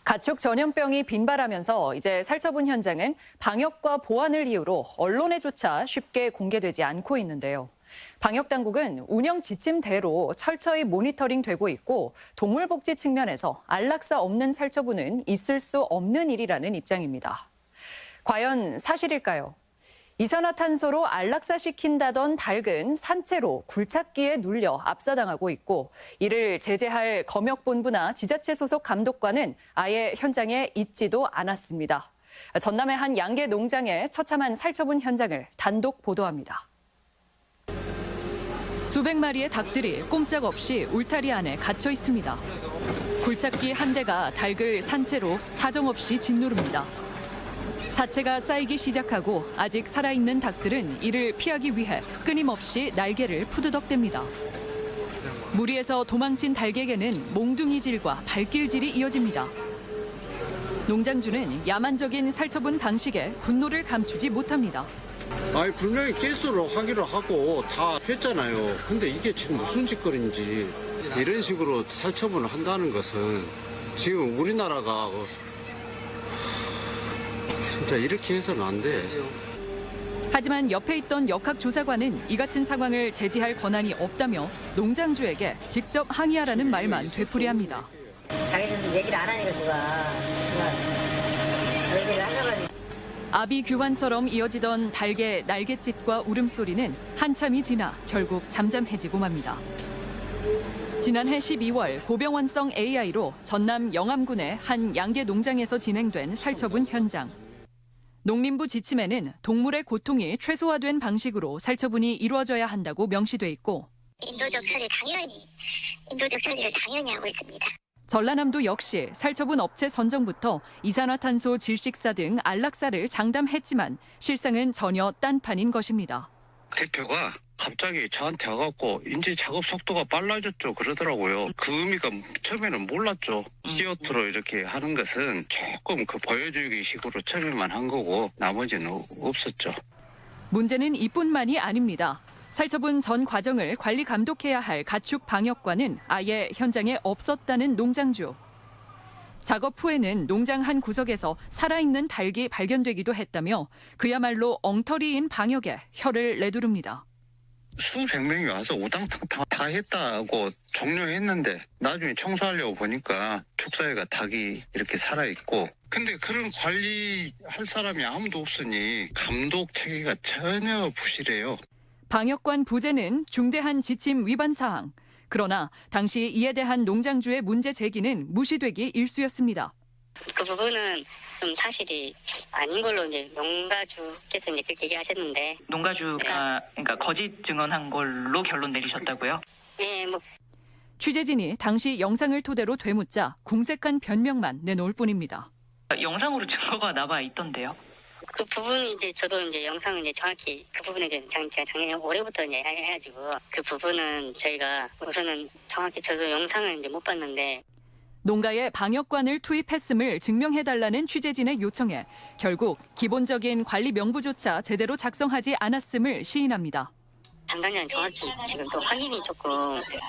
가축 전염병이 빈발하면서 이제 살처분 현장은 방역과 보안을 이유로 언론에조차 쉽게 공개되지 않고 있는데요. 방역당국은 운영 지침대로 철저히 모니터링되고 있고 동물복지 측면에서 안락사 없는 살처분은 있을 수 없는 일이라는 입장입니다. 과연 사실일까요? 이산화탄소로 안락사시킨다던 닭은 산채로 굴착기에 눌려 압사당하고 있고 이를 제재할 검역본부나 지자체 소속 감독관은 아예 현장에 있지도 않았습니다. 전남의 한 양계 농장의 처참한 살처분 현장을 단독 보도합니다. 수백 마리의 닭들이 꼼짝없이 울타리 안에 갇혀 있습니다. 굴착기 한 대가 닭을 산채로 사정없이 짓누릅니다. 사체가 쌓이기 시작하고 아직 살아있는 닭들은 이를 피하기 위해 끊임없이 날개를 푸드덕댑니다. 무리에서 도망친 닭에게는 몽둥이질과 발길질이 이어집니다. 농장주는 야만적인 살처분 방식에 분노를 감추지 못합니다. 아니 분명히 개수로 하기로 하고 다 했잖아요. 근데 이게 지금 무슨 짓거리인지 이런 식으로 살처분을 한다는 것은 지금 우리나라가 진짜 이렇게 해서는 안 돼. 하지만 옆에 있던 역학조사관은 이 같은 상황을 제지할 권한이 없다며 농장주에게 직접 항의하라는 말만 되풀이합니다. 자기들도 얘기를 안 하니까 누가 얘기를 하려고. 아비규환처럼 이어지던 닭의 날갯짓과 울음소리는 한참이 지나 결국 잠잠해지고 맙니다. 지난해 12월 고병원성 AI로 전남 영암군의 한 양계 농장에서 진행된 살처분 현장. 농림부 지침에는 동물의 고통이 최소화된 방식으로 살처분이 이루어져야 한다고 명시돼 있고 인도적 처리를 당연히 하고 있습니다. 전라남도 역시 살처분 업체 선정부터 이산화탄소 질식사 등 안락사를 장담했지만 실상은 전혀 딴판인 것입니다. 대표가 갑자기 저한테 와갖고 이제 작업 속도가 빨라졌죠 그러더라고요. 그 의미가 처음에는 몰랐죠. CO2로 이렇게 하는 것은 조금 보여주기 식으로 처음에만 한 거고 나머지는 없었죠. 문제는 이뿐만이 아닙니다. 살처분 전 과정을 관리 감독해야 할 가축 방역관은 아예 현장에 없었다는 농장주. 작업 후에는 농장 한 구석에서 살아있는 닭이 발견되기도 했다며 그야말로 엉터리인 방역에 혀를 내두릅니다. 수백 명이 와서 우당탕탕 다 했다고 종료했는데 나중에 청소하려고 보니까 축사에가 닭이 이렇게 살아있고 근데 그런 관리할 사람이 아무도 없으니 감독 체계가 전혀 부실해요. 방역관 부재는 중대한 지침 위반 사항. 그러나 당시 이에 대한 농장주의 문제 제기는 무시되기 일쑤였습니다. 그 부분은 좀 사실이 아닌 걸로 이제 농가주께서 이제 그렇게 얘기하셨는데 농가주가 그러니까 거짓 증언한 걸로 결론 내리셨다고요? 네, 취재진이 당시 영상을 토대로 되묻자 궁색한 변명만 내놓을 뿐입니다. 영상으로 증거가 나와 있던데요. 그 부분이 이제 저도 이제 영상을 이제 정확히 그 부분에 대해 제가 작년에 올해부터 이제 해가지고 그 부분은 저희가 우선은 정확히 저도 영상을 이제 못 봤는데 농가에 방역관을 투입했음을 증명해달라는 취재진의 요청에 결국 기본적인 관리 명부조차 제대로 작성하지 않았음을 시인합니다. 담당자는 정확히 지금 또 확인이 조금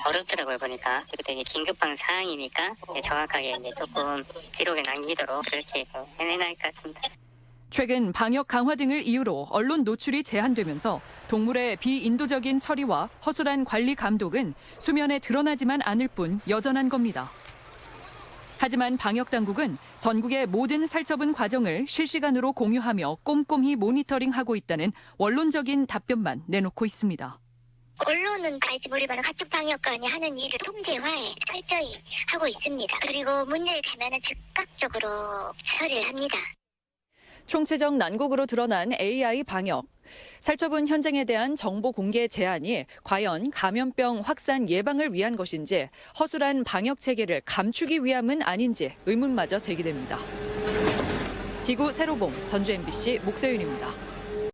어렵더라고요 보니까 그때 이제 긴급한 사항이니까 정확하게 이제 조금 기록에 남기도록 그렇게 해내야 할 것 같습니다. 최근 방역 강화 등을 이유로 언론 노출이 제한되면서 동물의 비인도적인 처리와 허술한 관리 감독은 수면에 드러나지만 않을 뿐 여전한 겁니다. 하지만 방역당국은 전국의 모든 살처분 과정을 실시간으로 공유하며 꼼꼼히 모니터링하고 있다는 원론적인 답변만 내놓고 있습니다. 언론은 알지 모르지만 가축 방역관이 하는 일을 통제화에 철저히 하고 있습니다. 그리고 문제를 되면 즉각적으로 처리를 합니다. 총체적 난국으로 드러난 AI 방역. 살처분 현장에 대한 정보 공개 제한이 과연 감염병 확산 예방을 위한 것인지 허술한 방역 체계를 감추기 위함은 아닌지 의문마저 제기됩니다. 지구 세로봉 전주 MBC 목서윤입니다.